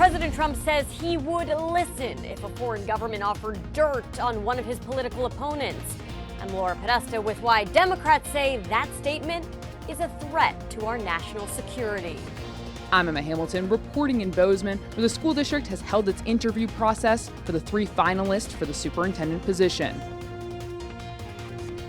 President Trump says he would listen if a foreign government offered dirt on one of his political opponents. I'm Laura Podesta with why Democrats say that statement is a threat to our national security. I'm Emma Hamilton, reporting in Bozeman, where the school district has held its interview process for the 3 finalists for the superintendent position.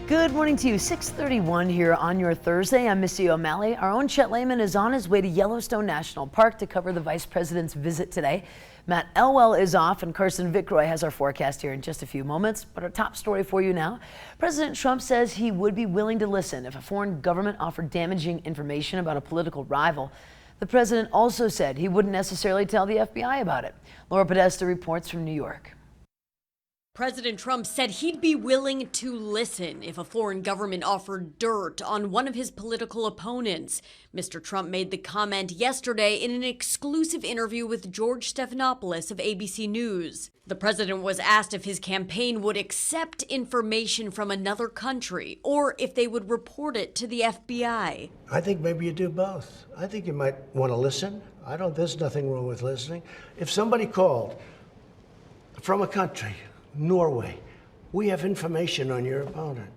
Good morning to you. 6:31 here on your Thursday. I'm Missy O'Malley. Our own Chet Lehman is on his way to Yellowstone National Park to cover the vice president's visit today. Matt Elwell is off, and Carson Vickroy has our forecast here in just a few moments. But our top story for you now. President Trump says he would be willing to listen if a foreign government offered damaging information about a political rival. The president also said he wouldn't necessarily tell the FBI about it. Laura Podesta reports from New York. President Trump said he'd be willing to listen if a foreign government offered dirt on one of his political opponents. Mr. Trump made the comment yesterday in an exclusive interview with George Stephanopoulos of ABC News. The president was asked if his campaign would accept information from another country or if they would report it to the FBI. I think maybe you do both. I think you might want to listen. There's nothing wrong with listening. If somebody called from a country, Norway, we have information on your opponent.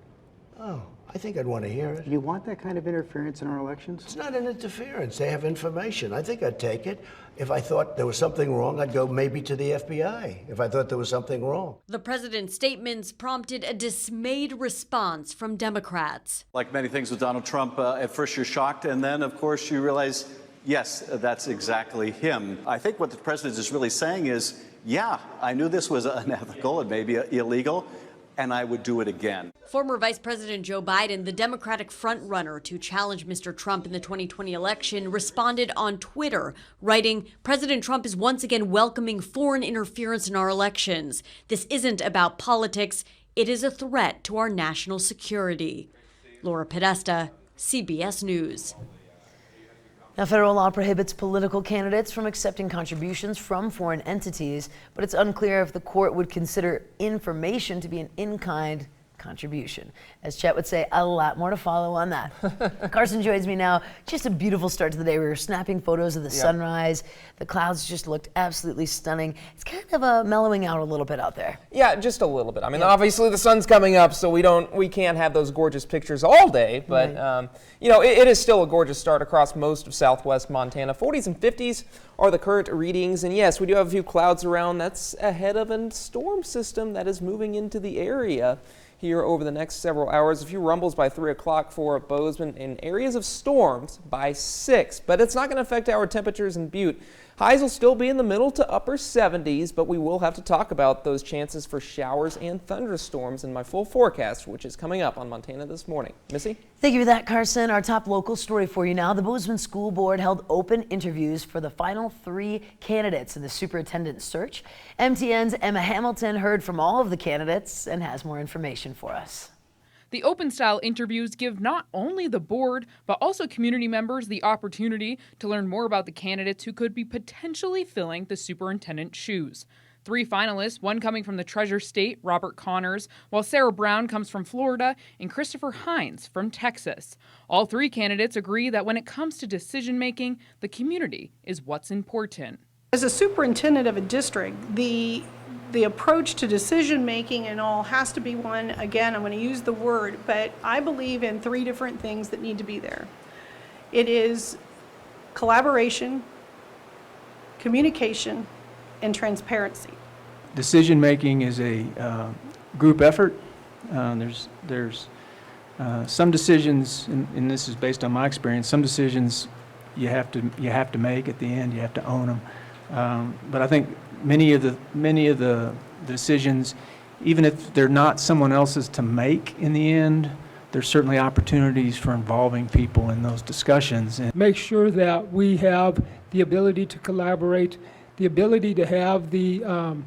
Oh, I think I'd want to hear it. You want that kind of interference in our elections? It's not an interference. They have information. I think I'd take it. If I thought there was something wrong, I'd go maybe to the FBI if I thought there was something wrong. The president's statements prompted a dismayed response from Democrats. Like many things with Donald Trump, at first you're shocked, and then, of course, you realize, yes, that's exactly him. I think what the president is really saying is, yeah, I knew this was unethical and maybe illegal, and I would do it again. Former Vice President Joe Biden, the Democratic frontrunner to challenge Mr. Trump in the 2020 election, responded on Twitter, writing, "President Trump is once again welcoming foreign interference in our elections. This isn't about politics. It is a threat to our national security." Laura Podesta, CBS News. Now, federal law prohibits political candidates from accepting contributions from foreign entities, but it's unclear if the court would consider information to be an in-kind contribution. As Chet would say, a lot more to follow on that. Carson joins me now. Just a beautiful start to the day. We were snapping photos of the sunrise. The clouds just looked absolutely stunning. It's kind of mellowing out a little bit out there. Yeah, just a little bit. I mean, obviously the sun's coming up, so we can't have those gorgeous pictures all day, but it is still a gorgeous start across most of southwest Montana. 40s and 50s are the current readings, and yes, we do have a few clouds around. That's ahead of a storm system that is moving into the area here over the next several hours. A few rumbles by 3 o'clock for Bozeman and areas of storms by 6, but it's not going to affect our temperatures in Butte. Highs will still be in the middle to upper 70s, but we will have to talk about those chances for showers and thunderstorms in my full forecast, which is coming up on Montana this morning. Missy? Thank you for that, Carson. Our top local story for you now. The Bozeman School Board held open interviews for the final 3 candidates in the superintendent search. MTN's Emma Hamilton heard from all of the candidates and has more information for us. The open-style interviews give not only the board, but also community members the opportunity to learn more about the candidates who could be potentially filling the superintendent's shoes. 3 finalists, one coming from the Treasure State, Robert Connors, while Sarah Brown comes from Florida, and Christopher Hines from Texas. All 3 candidates agree that when it comes to decision-making, the community is what's important. As a superintendent of a district, the approach to decision making and all has to be one, again, I'm going to use the word, but I believe in 3 different things that need to be there. It is collaboration, communication, and transparency. Decision making is a group effort. There's some decisions, and this is based on my experience, some decisions you have to make at the end, you have to own them. But I think many of the decisions, even if they're not someone else's to make in the end, there's certainly opportunities for involving people in those discussions. And make sure that we have the ability to collaborate, the ability to have the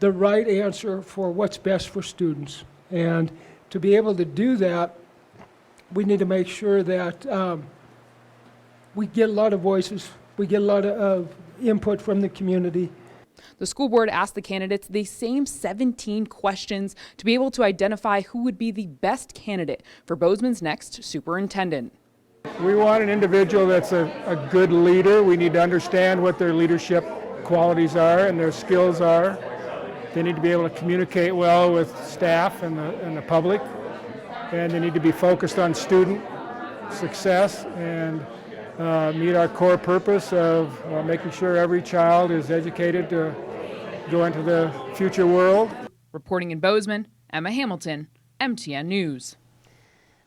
right answer for what's best for students. And to be able to do that, we need to make sure that we get a lot of voices, we get a lot of input from the community. The school board asked the candidates the same 17 questions to be able to identify who would be the best candidate for Bozeman's next superintendent. We want an individual that's a good leader. We need to understand what their leadership qualities are and their skills are. They need to be able to communicate well with staff and the public, and they need to be focused on student success and meet our core purpose of making sure every child is educated to go into the future world. Reporting in Bozeman, Emma Hamilton, MTN News.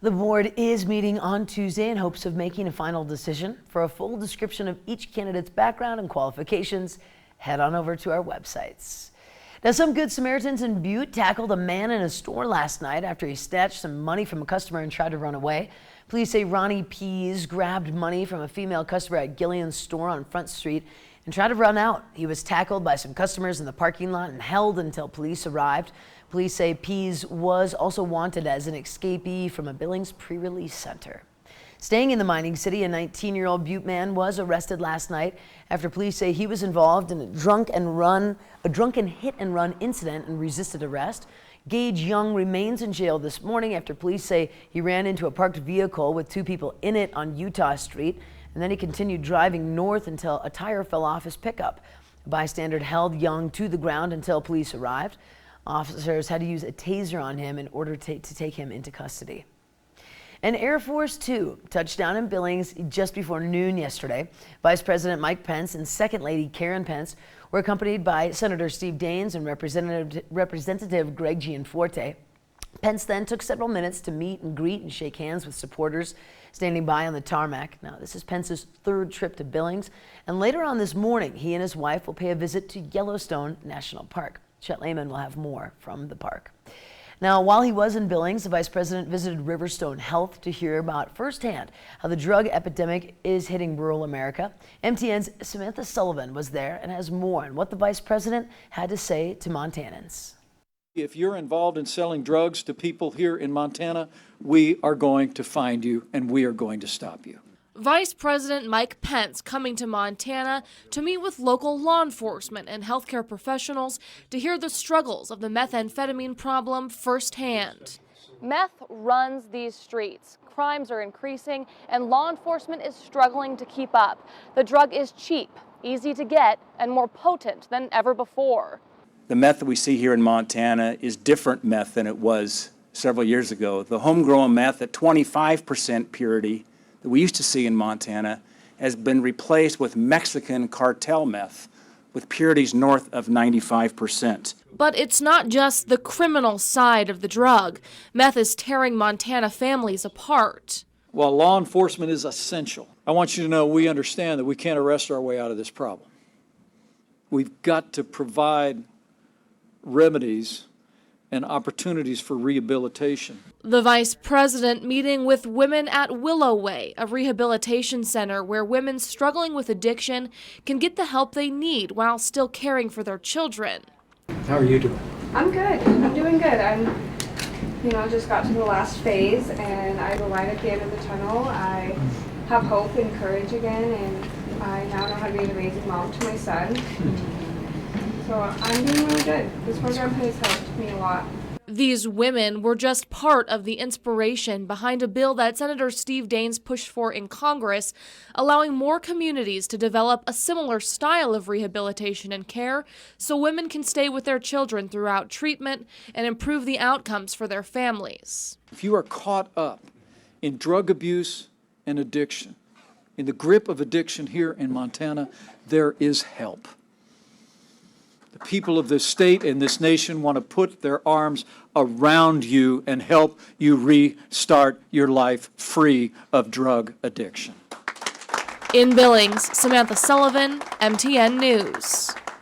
The board is meeting on Tuesday in hopes of making a final decision. For a full description of each candidate's background and qualifications, head on over to our websites. Now, some Good Samaritans in Butte tackled a man in a store last night after he snatched some money from a customer and tried to run away. Police say Ronnie Pease grabbed money from a female customer at Gillian's store on Front Street and tried to run out. He was tackled by some customers in the parking lot and held until police arrived. Police say Pease was also wanted as an escapee from a Billings pre-release center. Staying in the mining city, a 19-year-old Butte man was arrested last night after police say he was involved in a drunken hit-and-run incident and resisted arrest. Gage Young remains in jail this morning after police say he ran into a parked vehicle with 2 people in it on Utah Street, and then he continued driving north until a tire fell off his pickup. A bystander held Young to the ground until police arrived. Officers had to use a taser on him in order to take him into custody. And Air Force Two touched down in Billings just before noon yesterday. Vice President Mike Pence and Second Lady Karen Pence were accompanied by Senator Steve Daines and Representative Greg Gianforte. Pence then took several minutes to meet and greet and shake hands with supporters standing by on the tarmac. Now, this is Pence's 3rd trip to Billings, and later on this morning, he and his wife will pay a visit to Yellowstone National Park. Chet Lehman will have more from the park. Now, while he was in Billings, the vice president visited Riverstone Health to hear about firsthand how the drug epidemic is hitting rural America. MTN's Samantha Sullivan was there and has more on what the vice president had to say to Montanans. If you're involved in selling drugs to people here in Montana, we are going to find you and we are going to stop you. Vice President Mike Pence coming to Montana to meet with local law enforcement and healthcare professionals to hear the struggles of the methamphetamine problem firsthand. Meth runs these streets. Crimes are increasing and law enforcement is struggling to keep up. The drug is cheap, easy to get, and more potent than ever before. The meth that we see here in Montana is different meth than it was several years ago. The homegrown meth at 25% purity that we used to see in Montana has been replaced with Mexican cartel meth with purities north of 95%. But it's not just the criminal side of the drug. Meth is tearing Montana families apart. While law enforcement is essential, I want you to know we understand that we can't arrest our way out of this problem. We've got to provide remedies and opportunities for rehabilitation. The vice president meeting with women at Willow Way, a rehabilitation center where women struggling with addiction can get the help they need while still caring for their children. How are you doing? I'm good. I'm doing good. I'm, just got to the last phase and I have a light at the end of the tunnel. I have hope and courage again, and I now know how to be an amazing mom to my son. So I'm doing really good. This program has helped me a lot. These women were just part of the inspiration behind a bill that Senator Steve Daines pushed for in Congress, allowing more communities to develop a similar style of rehabilitation and care so women can stay with their children throughout treatment and improve the outcomes for their families. If you are caught up in drug abuse and addiction, in the grip of addiction here in Montana, there is help. The people of this state and this nation want to put their arms around you and help you restart your life free of drug addiction. In Billings, Samantha Sullivan, MTN News.